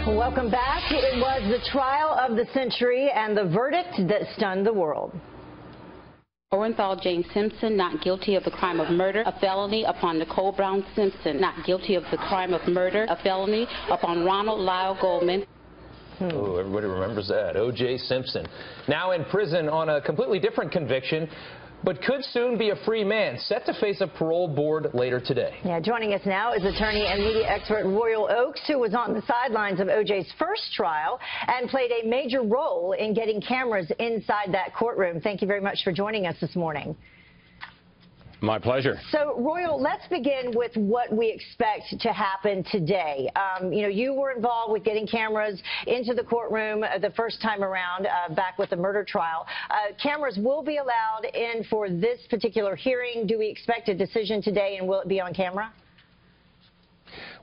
Welcome back. It was the trial of the century and the verdict that stunned the world. Orenthal James Simpson, not guilty of the crime of murder, a felony upon Nicole Brown Simpson, not guilty of the crime of murder, a felony upon Ronald Lyle Goldman. Oh, everybody remembers that. OJ Simpson. Now in prison on a completely different conviction, but could soon be a free man, set to face a parole board later today. Yeah, joining us now is attorney and media expert Royal Oakes, who was on the sidelines of OJ's first trial and played a major role in getting cameras inside that courtroom. Thank you very much for joining us this morning. My pleasure. So, Royal, let's begin with what we expect to happen today. You were involved with getting cameras into the courtroom the first time around, back with the murder trial. Cameras will be allowed in for this particular hearing. Do we expect a decision today, and will it be on camera?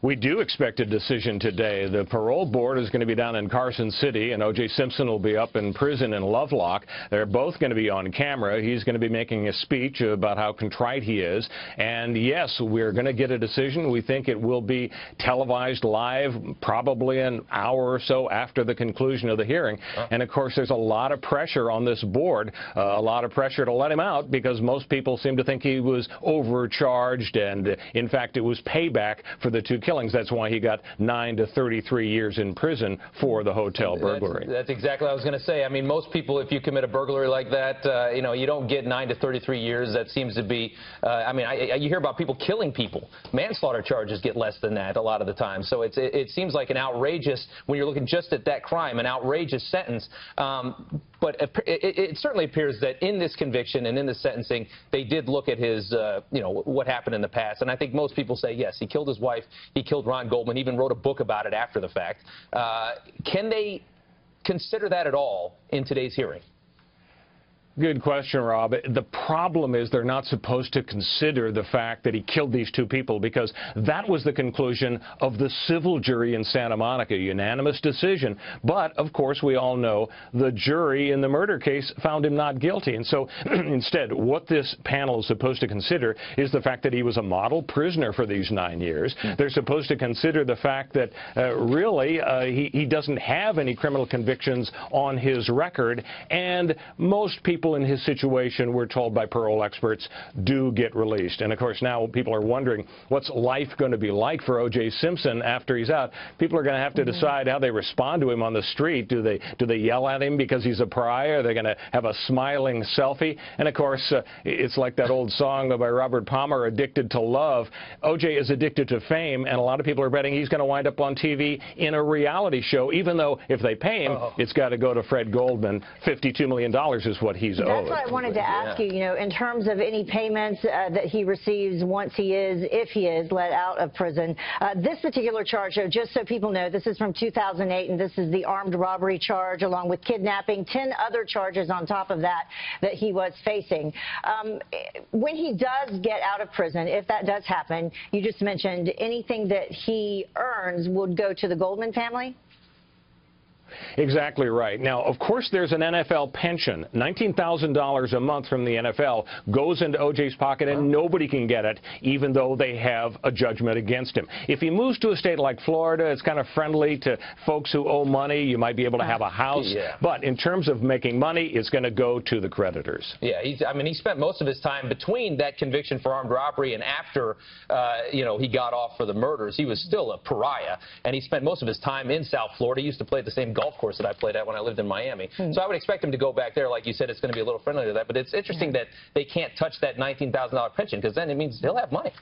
We do expect a decision today. The parole board is going to be down in Carson City, and O.J. Simpson will be up in prison in Lovelock. They're both going to be on camera. He's going to be making a speech about how contrite he is. And, yes, we're going to get a decision. We think it will be televised live probably an hour or so after the conclusion of the hearing. And, of course, there's a lot of pressure on this board, a lot of pressure to let him out because most people seem to think he was overcharged. And, in fact, it was payback for the two killings. That's why he got 9 to 33 years in prison for the hotel burglary. That's exactly what I was going to say. I mean, most people, if you commit a burglary like that, you don't get 9 to 33 years. That seems to be, you hear about people killing people. Manslaughter charges get less than that a lot of the time. So it seems like an outrageous, when you're looking just at that crime, an outrageous sentence. But it certainly appears that in this conviction and in this sentencing, they did look at his, what happened in the past. And I think most people say, yes, he killed his wife. He killed Ron Goldman, even wrote a book about it after the fact. Can they consider that at all in today's hearing? Good question, Rob. The problem is they're not supposed to consider the fact that he killed these two people because that was the conclusion of the civil jury in Santa Monica, unanimous decision. But, of course, we all know the jury in the murder case found him not guilty. And so instead, what this panel is supposed to consider is the fact that he was a model prisoner for these 9 years. They're supposed to consider the fact that really he doesn't have any criminal convictions on his record. And most people in his situation, we're told by parole experts, do get released. And, of course, now people are wondering what's life going to be like for O.J. Simpson after he's out. People are going to have to decide how they respond to him on the street. Do they yell at him because he's a pariah? Are they going to have a smiling selfie? And, of course, it's like that old song by Robert Palmer, Addicted to Love. O.J. is addicted to fame, and a lot of people are betting he's going to wind up on TV in a reality show, even though if they pay him, it's got to go to Fred Goldman. $52 million is what he's owed. That's what I wanted to ask you, in terms of any payments that he receives once he is, if he is, let out of prison. This particular charge, though, just so people know, this is from 2008, and this is the armed robbery charge along with kidnapping, 10 other charges on top of that he was facing. When he does get out of prison, if that does happen, you just mentioned anything that he earns would go to the Goldman family? Exactly right. Now, of course, there's an NFL pension. $19,000 a month from the NFL goes into O.J.'s pocket, and nobody can get it, even though they have a judgment against him. If he moves to a state like Florida, it's kind of friendly to folks who owe money. You might be able to have a house. But in terms of making money, it's going to go to the creditors. Yeah, he spent most of his time between that conviction for armed robbery and after, he got off for the murders. He was still a pariah, and he spent most of his time in South Florida. He used to play at the same golf course that I played at when I lived in Miami. So I would expect him to go back there. Like you said, it's going to be a little friendly to that. But it's interesting that they can't touch that $19,000 pension because then it means he'll have money.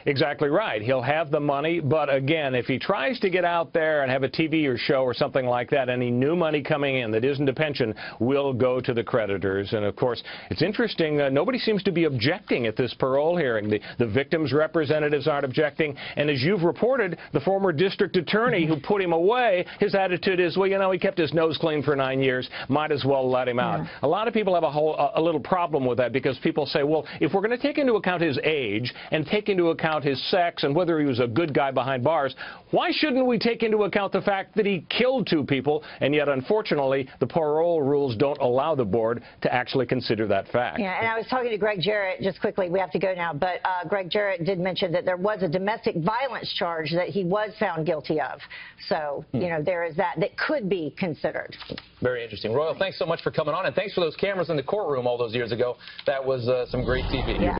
Exactly right. He'll have the money, but again, if he tries to get out there and have a TV or show or something like that, any new money coming in that isn't a pension will go to the creditors. And, of course, it's interesting, nobody seems to be objecting at this parole hearing. The victims' representatives aren't objecting, and as you've reported, the former district attorney who put him away, his attitude is, well, he kept his nose clean for 9 years, might as well let him out. A lot of people have a little problem with that because people say, well, if we're going to take into account his age and take into account account his sex and whether he was a good guy behind bars, why shouldn't we take into account the fact that he killed 2 people, and yet, unfortunately, the parole rules don't allow the board to actually consider that fact? Yeah, and I was talking to Greg Jarrett, just quickly, we have to go now, but Greg Jarrett did mention that there was a domestic violence charge that he was found guilty of. So, you know, there is that could be considered. Very interesting. Royal, thanks so much for coming on, and thanks for those cameras in the courtroom all those years ago. That was some great TV. Yeah.